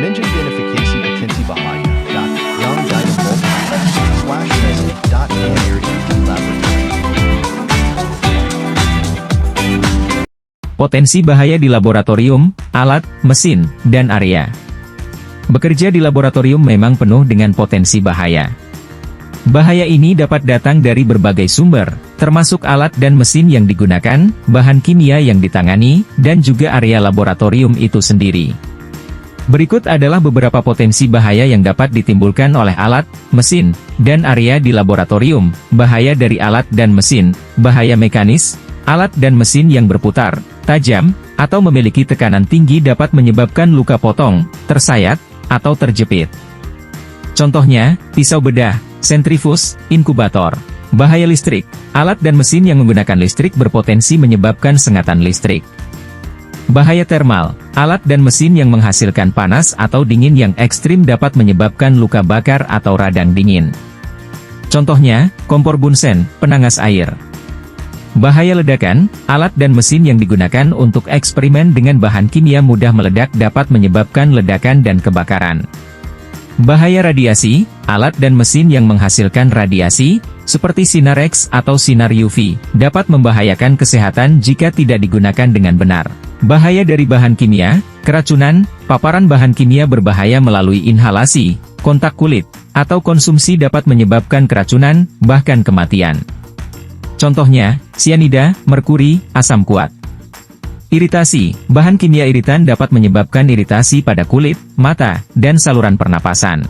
Mention identifikasi potensi bahaya. Young Dynamo /message.laboratory. Potensi bahaya di laboratorium, alat, mesin, dan area. Bekerja di laboratorium memang penuh dengan potensi bahaya. Bahaya ini dapat datang dari berbagai sumber, termasuk alat dan mesin yang digunakan, bahan kimia yang ditangani, dan juga area laboratorium itu sendiri. Berikut adalah beberapa potensi bahaya yang dapat ditimbulkan oleh alat, mesin, dan area di laboratorium. Bahaya dari alat dan mesin, bahaya mekanis, alat dan mesin yang berputar, tajam, atau memiliki tekanan tinggi dapat menyebabkan luka potong, tersayat, atau terjepit. Contohnya, pisau bedah, sentrifus, inkubator. Bahaya listrik, alat dan mesin yang menggunakan listrik berpotensi menyebabkan sengatan listrik. Bahaya termal, alat dan mesin yang menghasilkan panas atau dingin yang ekstrim dapat menyebabkan luka bakar atau radang dingin. Contohnya, kompor bunsen, penangas air. Bahaya ledakan, alat dan mesin yang digunakan untuk eksperimen dengan bahan kimia mudah meledak dapat menyebabkan ledakan dan kebakaran. Bahaya radiasi, alat dan mesin yang menghasilkan radiasi, seperti sinar X atau sinar UV, dapat membahayakan kesehatan jika tidak digunakan dengan benar. Bahaya dari bahan kimia, keracunan, paparan bahan kimia berbahaya melalui inhalasi, kontak kulit, atau konsumsi dapat menyebabkan keracunan, bahkan kematian. Contohnya, sianida, merkuri, asam kuat. Iritasi, bahan kimia iritan dapat menyebabkan iritasi pada kulit, mata, dan saluran pernapasan.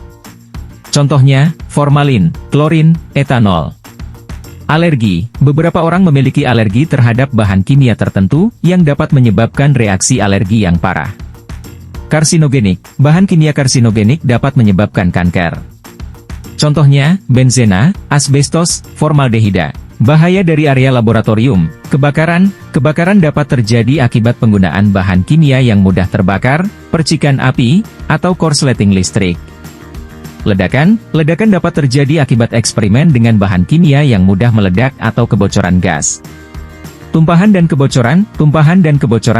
Contohnya, formalin, klorin, etanol. Alergi, beberapa orang memiliki alergi terhadap bahan kimia tertentu, yang dapat menyebabkan reaksi alergi yang parah. Karsinogenik, bahan kimia karsinogenik dapat menyebabkan kanker. Contohnya, benzena, asbestos, formaldehida. Bahaya dari area laboratorium, kebakaran dapat terjadi akibat penggunaan bahan kimia yang mudah terbakar, percikan api, atau korsleting listrik. Ledakan dapat terjadi akibat eksperimen dengan bahan kimia yang mudah meledak atau kebocoran gas. Tumpahan dan kebocoran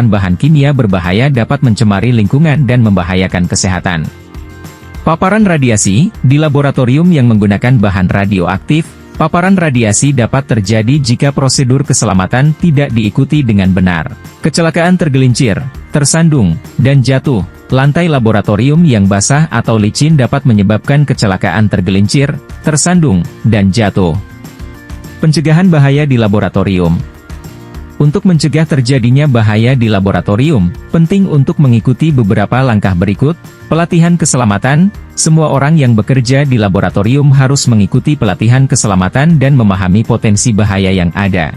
bahan kimia berbahaya dapat mencemari lingkungan dan membahayakan kesehatan. Paparan radiasi, di laboratorium yang menggunakan bahan radioaktif, paparan radiasi dapat terjadi jika prosedur keselamatan tidak diikuti dengan benar. Kecelakaan tergelincir, tersandung, dan jatuh. Lantai laboratorium yang basah atau licin dapat menyebabkan kecelakaan tergelincir, tersandung, dan jatuh. Pencegahan bahaya di laboratorium. Untuk mencegah terjadinya bahaya di laboratorium, penting untuk mengikuti beberapa langkah berikut. Pelatihan keselamatan, semua orang yang bekerja di laboratorium harus mengikuti pelatihan keselamatan dan memahami potensi bahaya yang ada.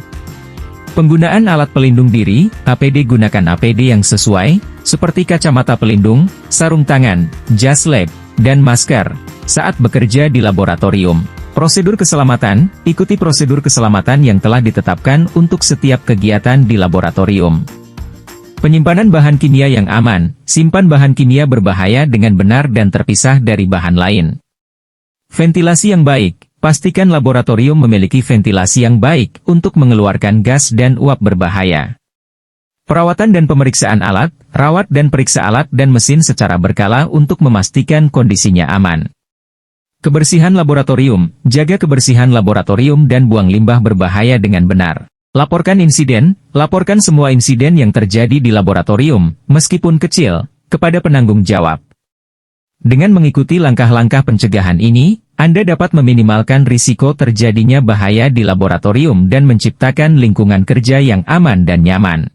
Penggunaan alat pelindung diri, APD. Gunakan APD yang sesuai, seperti kacamata pelindung, sarung tangan, jas lab, dan masker, saat bekerja di laboratorium. Prosedur keselamatan, ikuti prosedur keselamatan yang telah ditetapkan untuk setiap kegiatan di laboratorium. Penyimpanan bahan kimia yang aman, simpan bahan kimia berbahaya dengan benar dan terpisah dari bahan lain. Ventilasi yang baik, pastikan laboratorium memiliki ventilasi yang baik untuk mengeluarkan gas dan uap berbahaya. Perawatan dan pemeriksaan alat, rawat dan periksa alat dan mesin secara berkala untuk memastikan kondisinya aman. Kebersihan laboratorium, jaga kebersihan laboratorium dan buang limbah berbahaya dengan benar. Laporkan semua insiden yang terjadi di laboratorium, meskipun kecil, kepada penanggung jawab. Dengan mengikuti langkah-langkah pencegahan ini, Anda dapat meminimalkan risiko terjadinya bahaya di laboratorium dan menciptakan lingkungan kerja yang aman dan nyaman.